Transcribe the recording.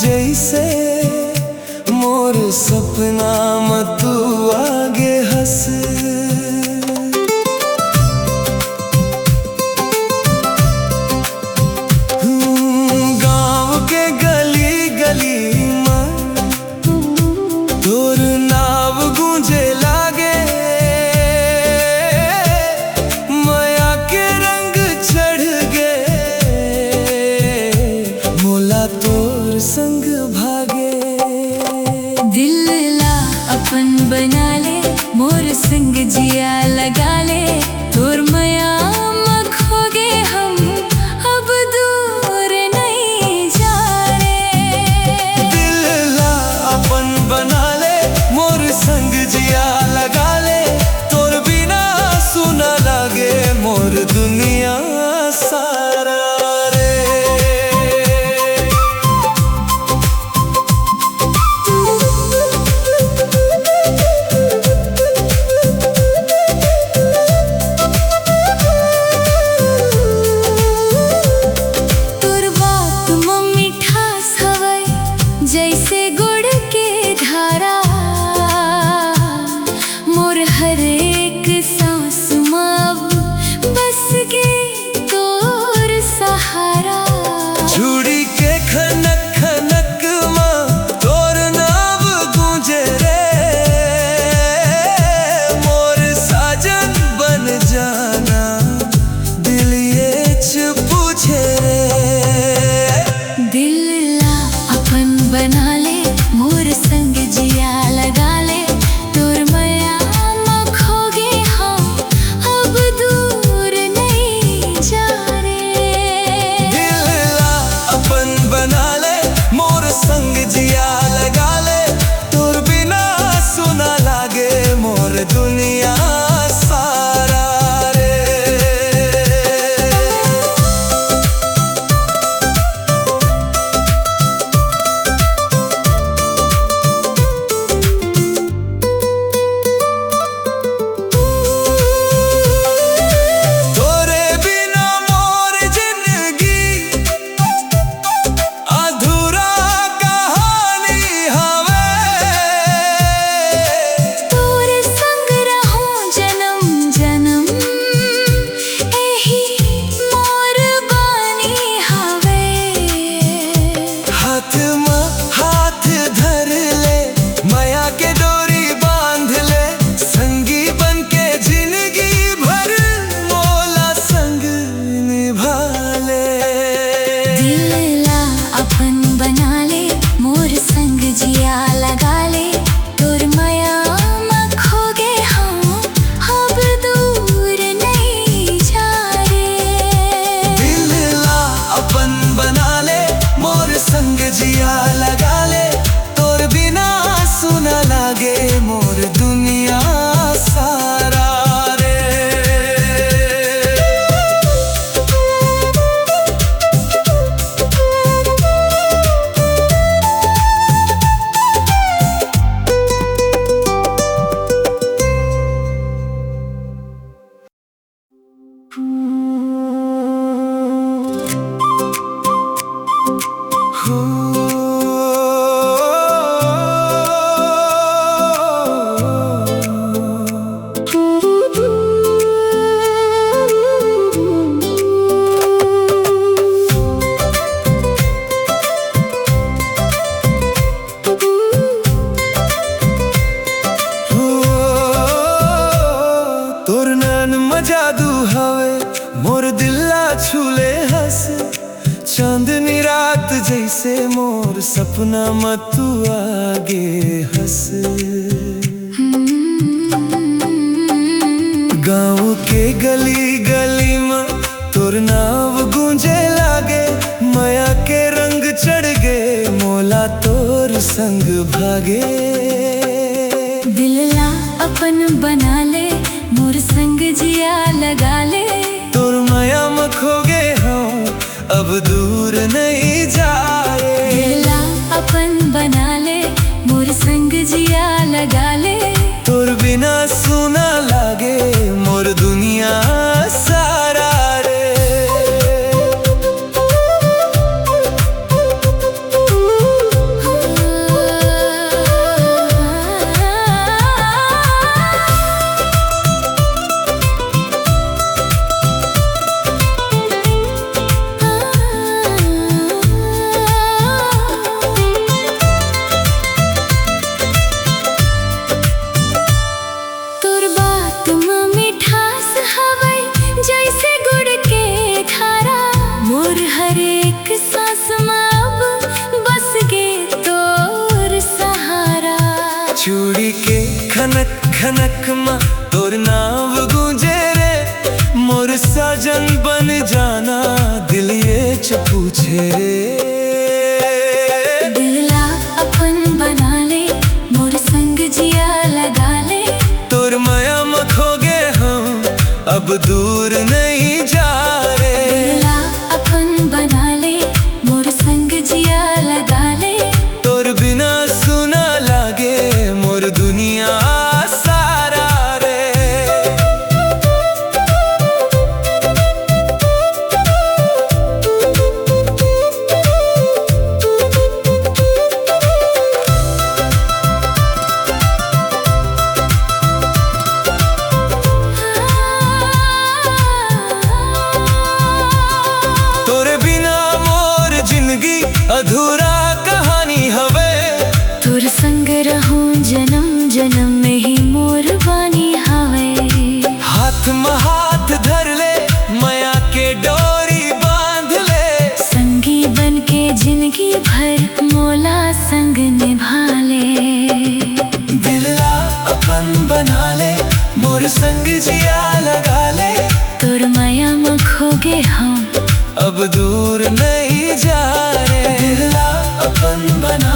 जैसे मोर सपना में तू आगे हंस। गाँव के गली गली में तोर नाव गूंजे लागे, माया के रंग चढ़ गे, मोला तोर संग भागे। दिल ला अपन बना ले, मोर संग जिया लगा ले, तोर माया में खो गे हम, अब दूर नहीं जा रे। दिल ला अपन बना ले, मोर संग जिया लगा ले, तोर बिना सुना लागे मोर दुनिया सारा रे। तोर बात में मिठास हवै जैसे गुड़ के धारा, मोर हर एक सांस में अब बस गे तोर सहारा। झूड़ी के खनक खनक में तोर नाव गूंजे रे, मोर साजन बन जाना दिल ये पूछे रे। दिल ला अपन बना ले, मोर संग जिया लगा ले, तोर माया में खो गे हम, अब दूर नहीं जा रे। दिल ला अपन बना ले, मोर संग जिया लगा ले, तोर बिना सुना लागे मोर दुनिया सारा रे। तोरे बिना मोर जिंदगी अधूरा कहानी हवे, तोर संग रहूं जन्म जन्म, एही मोर बानी हवे। हाथ में हाथ धर ले, माया के डोरी बांध ले, संगी बन के जिंदगी भर मोला संग निभा ले। दिल ला अपन बना ले, मोर संग जिया लगा ले, तोर माया में खो गे हम, अब दूर नहीं जा रे। दिल ला अपन बना ले, मोर संग जिया लगा ले, तोर बिना सुना लागे मोर दुनिया सारा रे। तोर नैन में जादू हवे, मोर दिल्ला छूले हंस, चांदनी रात जैसे मोर सपना में तू आगे हंस। गाँव के गली गली में तोर नाव गूंजे लागे, माया के रंग चढ़ गे, मोला तोर संग भागे। दिल ला अपन बना ले, मोर संग जिया लगा ले, तोर माया में खो गे हम, अब दूर नहीं जाए। दिल ला अपन बना ले, मोर संग जिया लगा ले, तोर बिना सुना लागे मोर दुनिया सारा रे। खनक मा तोर नाम गूंजे रे, मोर साजन बन जाना दिल ये च पूछे रे। दिला अपन बना ले, मोर संग जिया लगा ले, तोर माया में खो गए हम, अब दूर नहीं जा रे। दिला अपन बना ले, मोर संग जिया लगा ले, तोर बिना सुना लागे मोर दुनिया सारा रे। तोरे बिना मोर जिंदगी अधूरा कहानी हवे, तोर संग रहूं जन्म जन्म में ही मोर बानी हवे। हाथ में हाथ धर ले, माया के डोरी बांध ले, संगी बन के जिंदगी भर मोला संग निभा ले। दिला अपन बना ले, मोर संग जिया लगा ले, तोर माया में खो गए हम, अब दूर नहीं जा रे। दिला अपन बना